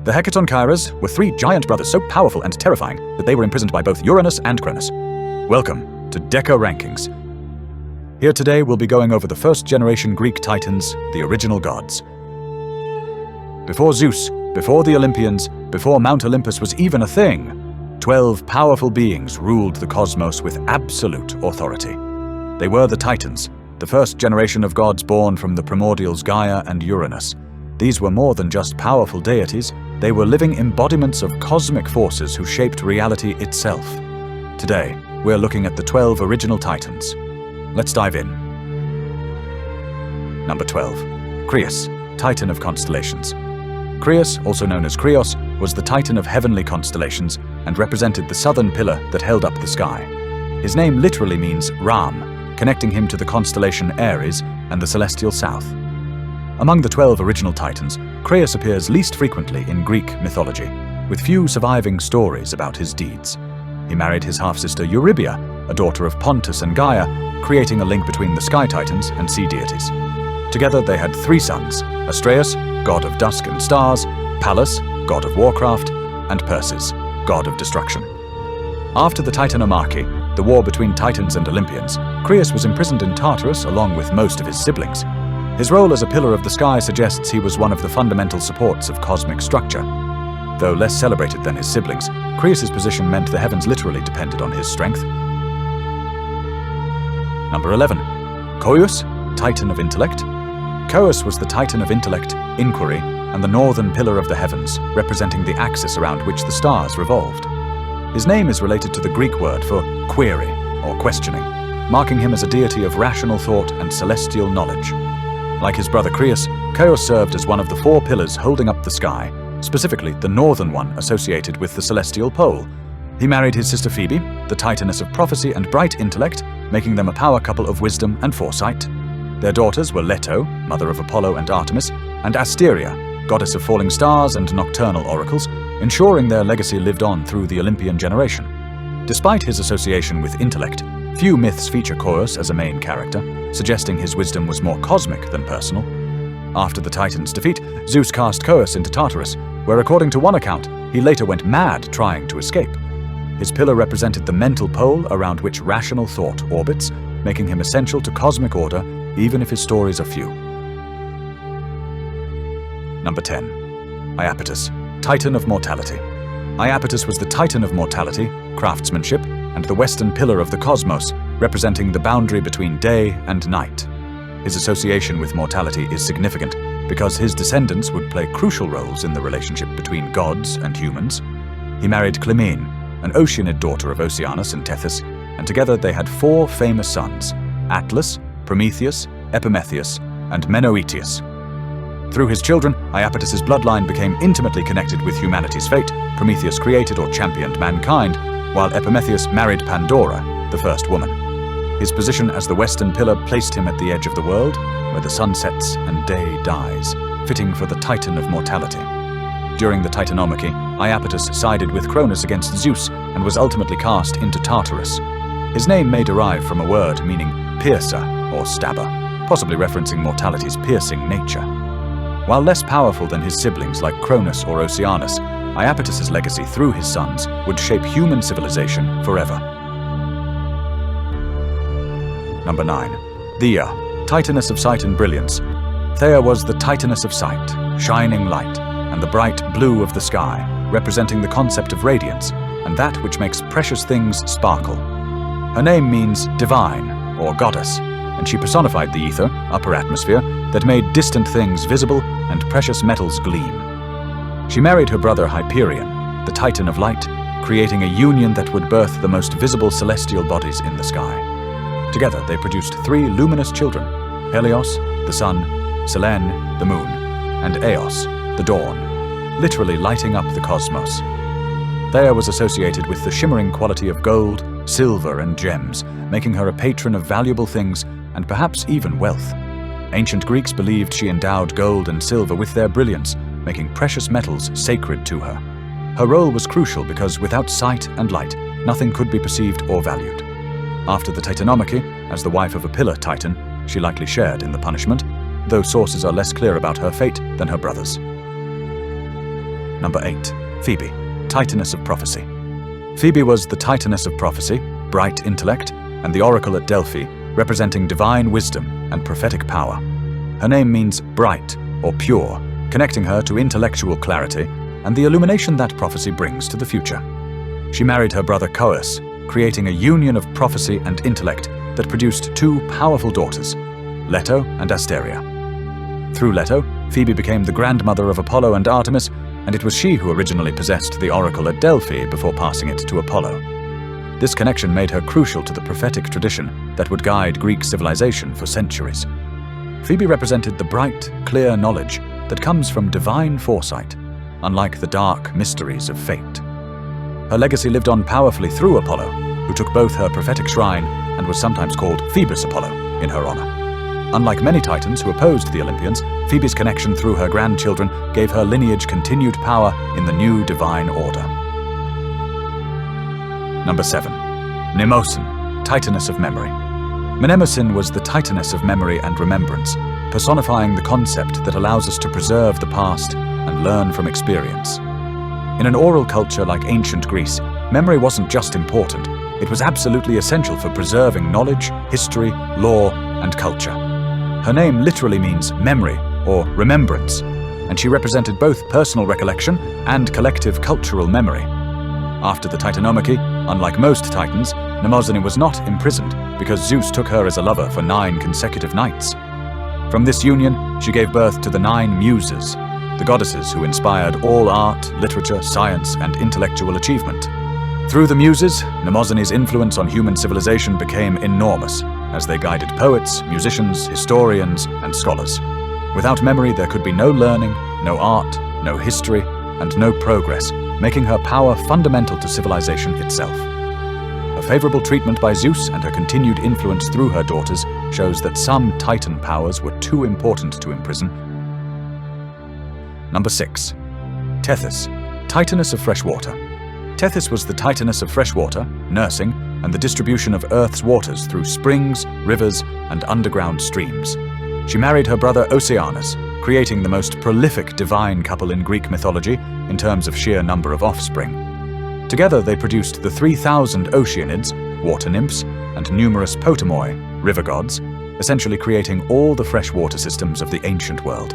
The Hecatonchires were three giant brothers so powerful and terrifying that they were imprisoned by both Uranus and Cronus. Welcome to Deca Rankings. Here today we'll be going over the first-generation Greek titans, the original gods. Before Zeus, before the Olympians, before Mount Olympus was even a thing, 12 powerful beings ruled the cosmos with absolute authority. They were the Titans, the first generation of gods born from the primordials Gaia and Uranus. These were more than just powerful deities, they were living embodiments of cosmic forces who shaped reality itself. Today, we're looking at the 12 original Titans. Let's dive in. Number 12. Crius, Titan of constellations. Crius, also known as Krios, was the Titan of heavenly constellations and represented the southern pillar that held up the sky. His name literally means Ram, connecting him to the constellation Aries and the celestial south. Among the 12 original Titans, Crius appears least frequently in Greek mythology, with few surviving stories about his deeds. He married his half-sister Eurybia, a daughter of Pontus and Gaia, creating a link between the Sky Titans and sea deities. Together they had 3 sons, Astraeus, god of dusk and stars, Pallas, god of warcraft, and Perses, god of destruction. After the Titanomachy, the war between Titans and Olympians, Crius was imprisoned in Tartarus along with most of his siblings. His role as a pillar of the sky suggests he was one of the fundamental supports of cosmic structure. Though less celebrated than his siblings, Crius's position meant the heavens literally depended on his strength. Number 11. Coeus, Titan of intellect. Coeus was the Titan of intellect, inquiry, and the northern pillar of the heavens, representing the axis around which the stars revolved. His name is related to the Greek word for query, or questioning, marking him as a deity of rational thought and celestial knowledge. Like his brother Crius, Coeus served as one of the 4 pillars holding up the sky, specifically the northern one associated with the celestial pole. He married his sister Phoebe, the Titaness of prophecy and bright intellect, making them a power couple of wisdom and foresight. Their daughters were Leto, mother of Apollo and Artemis, and Asteria, goddess of falling stars and nocturnal oracles, ensuring their legacy lived on through the Olympian generation. Despite his association with intellect, few myths feature Coeus as a main character, suggesting his wisdom was more cosmic than personal. After the Titans' defeat, Zeus cast Coeus into Tartarus, where according to one account, he later went mad trying to escape. His pillar represented the mental pole around which rational thought orbits, making him essential to cosmic order, even if his stories are few. Number 10. Iapetus, Titan of mortality. Iapetus was the Titan of mortality, craftsmanship, and the western pillar of the cosmos, representing the boundary between day and night. His association with mortality is significant because his descendants would play crucial roles in the relationship between gods and humans. He married Clymene, an Oceanid daughter of Oceanus and Tethys, and together they had 4 famous sons, Atlas, Prometheus, Epimetheus, and Menoetius. Through his children, Iapetus's bloodline became intimately connected with humanity's fate. Prometheus created or championed mankind, while Epimetheus married Pandora, the first woman. His position as the western pillar placed him at the edge of the world, where the sun sets and day dies, fitting for the Titan of mortality. During the Titanomachy, Iapetus sided with Cronus against Zeus and was ultimately cast into Tartarus. His name may derive from a word meaning piercer or stabber, possibly referencing mortality's piercing nature. While less powerful than his siblings like Cronus or Oceanus, Iapetus's legacy through his sons would shape human civilization forever. Number 9. Rhea, Titaness of sight and brilliance. Rhea was the Titaness of sight, shining light, and the bright blue of the sky, representing the concept of radiance, and that which makes precious things sparkle. Her name means divine, or goddess, and she personified the ether, upper atmosphere, that made distant things visible and precious metals gleam. She married her brother Hyperion, the Titan of light, creating a union that would birth the most visible celestial bodies in the sky. Together they produced 3 luminous children, Helios, the sun, Selene, the moon, and Eos, the dawn, literally lighting up the cosmos. Rhea was associated with the shimmering quality of gold, silver, and gems, making her a patron of valuable things and perhaps even wealth. Ancient Greeks believed she endowed gold and silver with their brilliance, making precious metals sacred to her. Her role was crucial because without sight and light, nothing could be perceived or valued. After the Titanomachy, as the wife of a pillar titan, she likely shared in the punishment, though sources are less clear about her fate than her brothers. Number 8. Phoebe, Titaness of Prophecy. Phoebe was the Titaness of Prophecy, bright intellect, and the oracle at Delphi, representing divine wisdom and prophetic power. Her name means bright or pure, connecting her to intellectual clarity and the illumination that prophecy brings to the future. She married her brother Cronus, creating a union of prophecy and intellect that produced two powerful daughters, Leto and Asteria. Through Leto, Phoebe became the grandmother of Apollo and Artemis, and it was she who originally possessed the oracle at Delphi before passing it to Apollo. This connection made her crucial to the prophetic tradition that would guide Greek civilization for centuries. Phoebe represented the bright, clear knowledge that comes from divine foresight, unlike the dark mysteries of fate. Her legacy lived on powerfully through Apollo, who took both her prophetic shrine and was sometimes called Phoebus Apollo in her honor. Unlike many Titans who opposed the Olympians, Phoebe's connection through her grandchildren gave her lineage continued power in the new divine order. Number 7. Mnemosyne, Titaness of Memory. Mnemosyne was the Titaness of memory and remembrance, personifying the concept that allows us to preserve the past and learn from experience. In an oral culture like ancient Greece, memory wasn't just important, it was absolutely essential for preserving knowledge, history, law, and culture. Her name literally means memory or remembrance, and she represented both personal recollection and collective cultural memory. After the Titanomachy, unlike most Titans, Mnemosyne was not imprisoned because Zeus took her as a lover for 9 consecutive nights. From this union, she gave birth to the 9 Muses, the goddesses who inspired all art, literature, science, and intellectual achievement. Through the Muses, Mnemosyne's influence on human civilization became enormous, as they guided poets, musicians, historians, and scholars. Without memory, there could be no learning, no art, no history, and no progress, making her power fundamental to civilization itself. Her favorable treatment by Zeus and her continued influence through her daughters shows that some Titan powers were too important to imprison. Number 6. Tethys, Titaness of Freshwater. Tethys was the Titaness of freshwater, nursing, and the distribution of Earth's waters through springs, rivers, and underground streams. She married her brother Oceanus, creating the most prolific divine couple in Greek mythology in terms of sheer number of offspring. Together they produced the 3,000 Oceanids, water nymphs, and numerous Potamoi, river gods, essentially creating all the freshwater systems of the ancient world.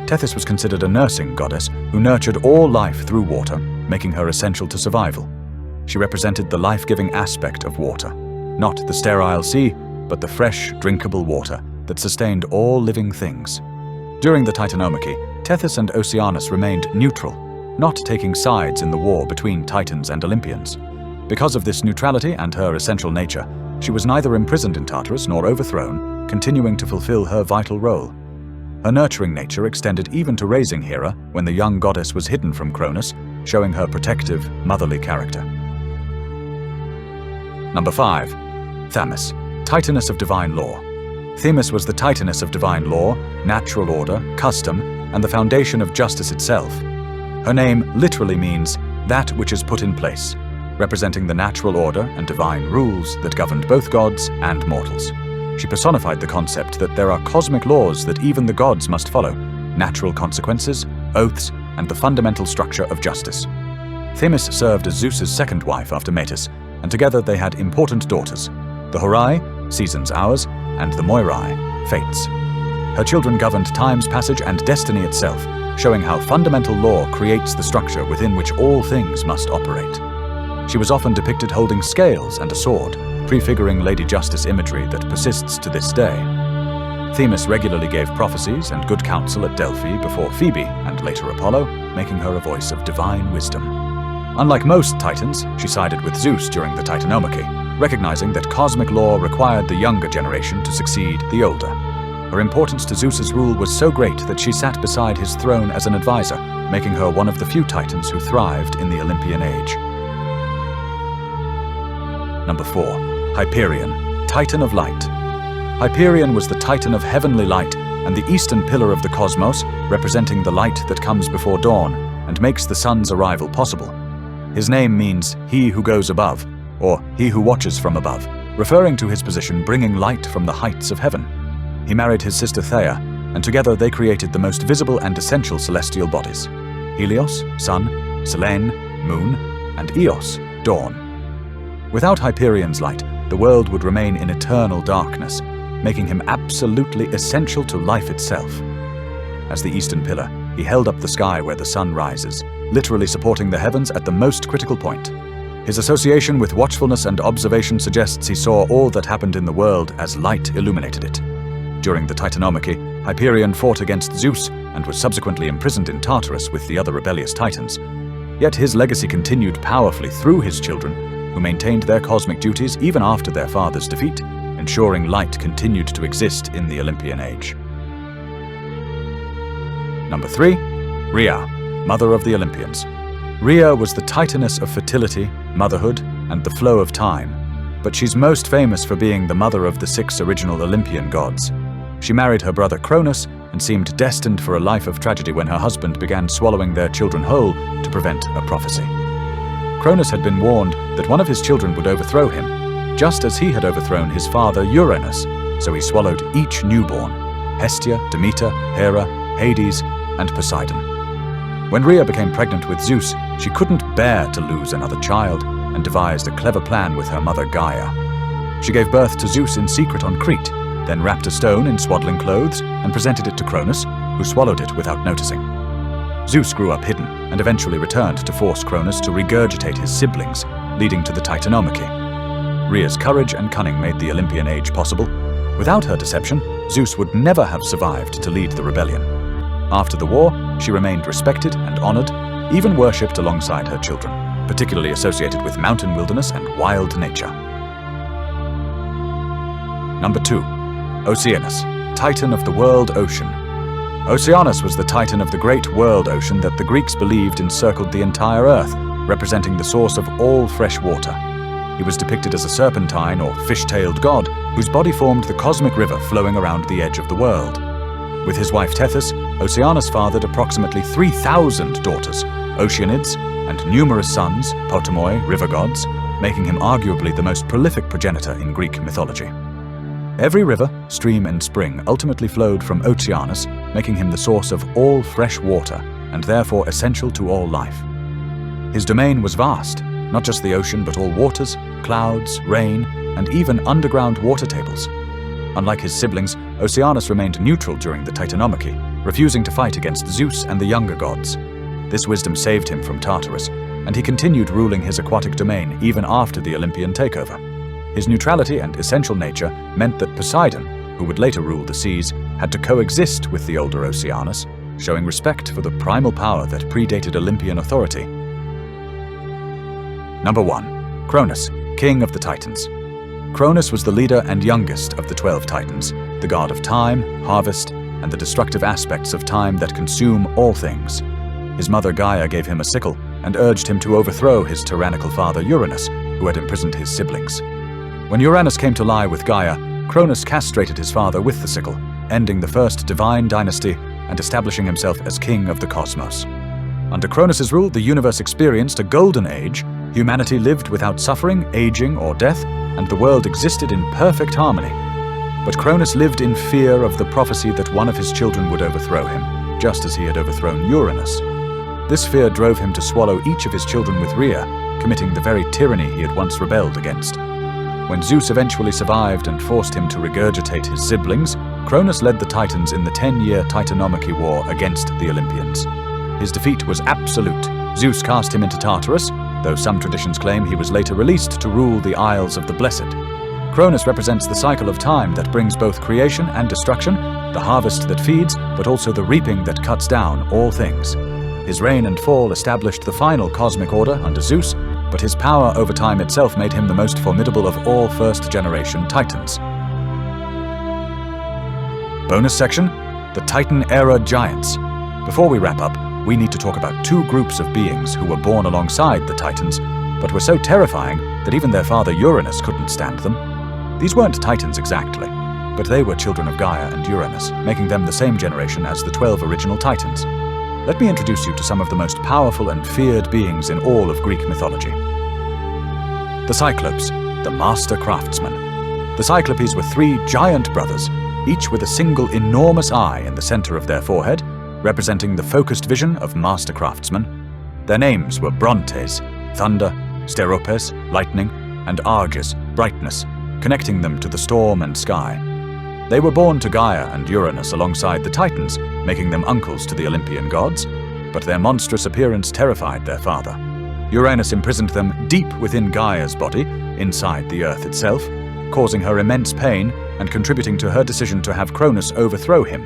Tethys was considered a nursing goddess who nurtured all life through water, making her essential to survival. She represented the life-giving aspect of water, not the sterile sea, but the fresh, drinkable water that sustained all living things. During the Titanomachy, Tethys and Oceanus remained neutral, not taking sides in the war between Titans and Olympians. Because of this neutrality and her essential nature, she was neither imprisoned in Tartarus nor overthrown, continuing to fulfill her vital role. Her nurturing nature extended even to raising Hera when the young goddess was hidden from Cronus, showing her protective, motherly character. Number 5. Thamus, Titaness of Divine Law. Themis was the Titaness of divine law, natural order, custom, and the foundation of justice itself. Her name literally means that which is put in place, representing the natural order and divine rules that governed both gods and mortals. She personified the concept that there are cosmic laws that even the gods must follow, natural consequences, oaths, and the fundamental structure of justice. Themis served as Zeus's second wife after Metis, and together they had important daughters, the Horai, seasons, hours, and the Moirai, fates. Her children governed time's passage and destiny itself, showing how fundamental law creates the structure within which all things must operate. She was often depicted holding scales and a sword, prefiguring Lady Justice imagery that persists to this day. Themis regularly gave prophecies and good counsel at Delphi before Phoebe and later Apollo, making her a voice of divine wisdom. Unlike most Titans, she sided with Zeus during the Titanomachy, recognizing that cosmic law required the younger generation to succeed the older. Her importance to Zeus's rule was so great that she sat beside his throne as an advisor, making her one of the few Titans who thrived in the Olympian age. Number 4. Hyperion, Titan of Light. Hyperion was the Titan of heavenly light and the eastern pillar of the cosmos, representing the light that comes before dawn and makes the sun's arrival possible. His name means he who goes above, or he who watches from above, referring to his position bringing light from the heights of heaven. He married his sister Rhea, and together they created the most visible and essential celestial bodies. Helios, sun, Selene, moon, and Eos, dawn. Without Hyperion's light, the world would remain in eternal darkness, making him absolutely essential to life itself. As the eastern pillar, he held up the sky where the sun rises, literally supporting the heavens at the most critical point. His association with watchfulness and observation suggests he saw all that happened in the world as light illuminated it. During the Titanomachy, Hyperion fought against Zeus and was subsequently imprisoned in Tartarus with the other rebellious titans. Yet his legacy continued powerfully through his children, who maintained their cosmic duties even after their father's defeat, ensuring light continued to exist in the Olympian age. Number 3. Rhea, mother of the Olympians. Rhea was the titaness of fertility, motherhood, and the flow of time, but she's most famous for being the mother of the 6 original Olympian gods. She married her brother Cronus and seemed destined for a life of tragedy when her husband began swallowing their children whole to prevent a prophecy. Cronus had been warned that one of his children would overthrow him, just as he had overthrown his father Uranus, so he swallowed each newborn: Hestia, Demeter, Hera, Hades, and Poseidon. When Rhea became pregnant with Zeus, she couldn't bear to lose another child and devised a clever plan with her mother Gaia. She gave birth to Zeus in secret on Crete, then wrapped a stone in swaddling clothes and presented it to Cronus, who swallowed it without noticing. Zeus grew up hidden and eventually returned to force Cronus to regurgitate his siblings, leading to the Titanomachy. Rhea's courage and cunning made the Olympian age possible. Without her deception, Zeus would never have survived to lead the rebellion. After the war, she remained respected and honored, even worshipped alongside her children, particularly associated with mountain wilderness and wild nature. Number 2. Oceanus, Titan of the world ocean. Oceanus was the Titan of the great world ocean that the Greeks believed encircled the entire earth, representing the source of all fresh water. He was depicted as a serpentine or fish-tailed god whose body formed the cosmic river flowing around the edge of the world. With his wife Tethys, Oceanus fathered approximately 3,000 daughters, Oceanids, and numerous sons, Potamoi, river gods, making him arguably the most prolific progenitor in Greek mythology. Every river, stream, and spring ultimately flowed from Oceanus, making him the source of all fresh water, and therefore essential to all life. His domain was vast, not just the ocean but all waters, clouds, rain, and even underground water tables. Unlike his siblings, Oceanus remained neutral during the Titanomachy, refusing to fight against Zeus and the younger gods. This wisdom saved him from Tartarus, and he continued ruling his aquatic domain even after the Olympian takeover. His neutrality and essential nature meant that Poseidon, who would later rule the seas, had to coexist with the older Oceanus, showing respect for the primal power that predated Olympian authority. Number 1. Cronus, King of the Titans. Cronus was the leader and youngest of the 12 Titans, the god of time, harvest, and the destructive aspects of time that consume all things. His mother Gaia gave him a sickle and urged him to overthrow his tyrannical father Uranus, who had imprisoned his siblings. When Uranus came to lie with Gaia, Cronus castrated his father with the sickle, ending the first divine dynasty and establishing himself as king of the cosmos. Under Cronus's rule, the universe experienced a golden age. Humanity lived without suffering, aging, or death, and the world existed in perfect harmony. But Cronus lived in fear of the prophecy that one of his children would overthrow him, just as he had overthrown Uranus. This fear drove him to swallow each of his children with Rhea, committing the very tyranny he had once rebelled against. When Zeus eventually survived and forced him to regurgitate his siblings, Cronus led the Titans in the 10-year Titanomachy War against the Olympians. His defeat was absolute. Zeus cast him into Tartarus, though some traditions claim he was later released to rule the Isles of the Blessed. Cronus represents the cycle of time that brings both creation and destruction, the harvest that feeds, but also the reaping that cuts down all things. His reign and fall established the final cosmic order under Zeus, but his power over time itself made him the most formidable of all first-generation Titans. Bonus section: the Titan-era giants. Before we wrap up, we need to talk about 2 groups of beings who were born alongside the Titans, but were so terrifying that even their father Uranus couldn't stand them. These weren't Titans exactly, but they were children of Gaia and Uranus, making them the same generation as the 12 original Titans. Let me introduce you to some of the most powerful and feared beings in all of Greek mythology. The Cyclopes, the master craftsmen. The Cyclopes were 3 giant brothers, each with a single enormous eye in the center of their forehead, representing the focused vision of master craftsmen. Their names were Brontes, thunder, Steropes, lightning, and Arges, brightness, connecting them to the storm and sky. They were born to Gaia and Uranus alongside the Titans, making them uncles to the Olympian gods, but their monstrous appearance terrified their father. Uranus imprisoned them deep within Gaia's body, inside the Earth itself, causing her immense pain and contributing to her decision to have Cronus overthrow him.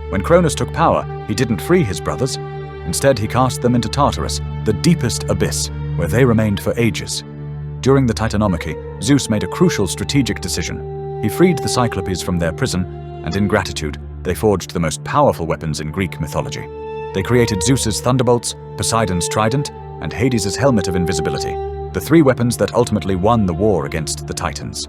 When Cronus took power, he didn't free his brothers. Instead, he cast them into Tartarus, the deepest abyss, where they remained for ages. During the Titanomachy, Zeus made a crucial strategic decision. He freed the Cyclopes from their prison, and in gratitude, they forged the most powerful weapons in Greek mythology. They created Zeus's thunderbolts, Poseidon's trident, and Hades' helmet of invisibility, the three weapons that ultimately won the war against the Titans.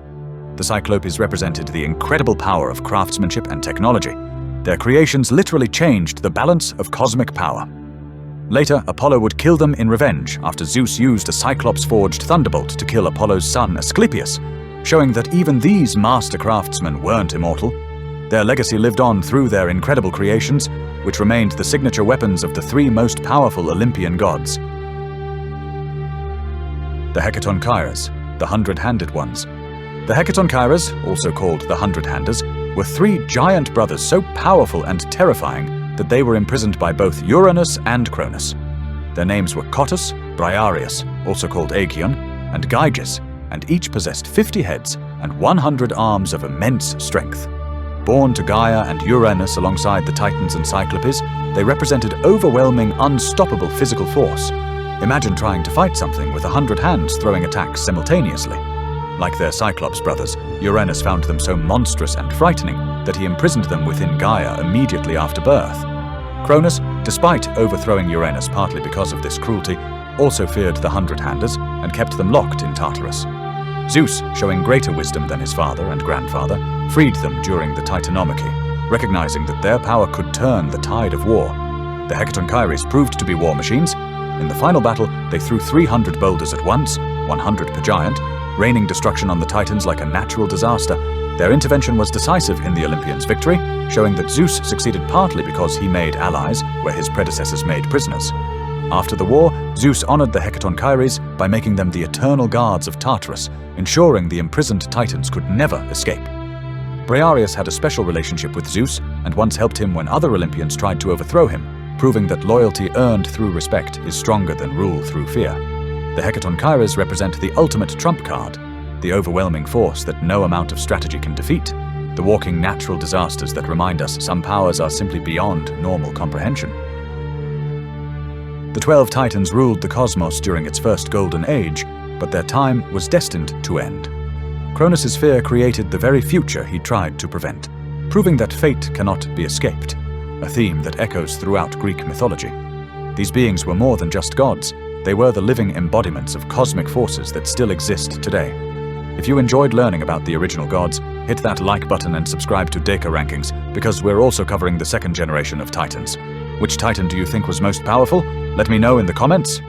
The Cyclopes represented the incredible power of craftsmanship and technology. Their creations literally changed the balance of cosmic power. Later, Apollo would kill them in revenge after Zeus used a Cyclops-forged thunderbolt to kill Apollo's son Asclepius, showing that even these master craftsmen weren't immortal. Their legacy lived on through their incredible creations, which remained the signature weapons of the three most powerful Olympian gods. The Hecatonchires, the hundred-handed ones. The Hecatonchires, also called the Hundred-Handers, were three giant brothers so powerful and terrifying that they were imprisoned by both Uranus and Cronus. Their names were Cottus, Briareus, also called Aegion, and Gyges, and each possessed 50 heads and 100 arms of immense strength. Born to Gaia and Uranus alongside the Titans and Cyclopes, they represented overwhelming, unstoppable physical force. Imagine trying to fight something with 100 hands throwing attacks simultaneously. Like their Cyclops brothers, Uranus found them so monstrous and frightening that he imprisoned them within Gaia immediately after birth. Cronus, despite overthrowing Uranus partly because of this cruelty, also feared the Hundred-Handers and kept them locked in Tartarus. Zeus, showing greater wisdom than his father and grandfather, freed them during the Titanomachy, recognizing that their power could turn the tide of war. The Hecatonchires proved to be war machines. In the final battle, they threw 300 boulders at once, 100 per giant, raining destruction on the Titans like a natural disaster. Their intervention was decisive in the Olympians' victory, showing that Zeus succeeded partly because he made allies where his predecessors made prisoners. After the war, Zeus honored the Hecatonchires by making them the eternal guards of Tartarus, ensuring the imprisoned Titans could never escape. Briareus had a special relationship with Zeus and once helped him when other Olympians tried to overthrow him, proving that loyalty earned through respect is stronger than rule through fear. The Hecatonchires represent the ultimate trump card, the overwhelming force that no amount of strategy can defeat, the walking natural disasters that remind us some powers are simply beyond normal comprehension. The 12 Titans ruled the cosmos during its first golden age, but their time was destined to end. Cronus' fear created the very future he tried to prevent, proving that fate cannot be escaped, a theme that echoes throughout Greek mythology. These beings were more than just gods. They were the living embodiments of cosmic forces that still exist today. If you enjoyed learning about the original gods, hit that like button and subscribe to Deka Rankings, because we're also covering the second generation of Titans. Which Titan do you think was most powerful? Let me know in the comments.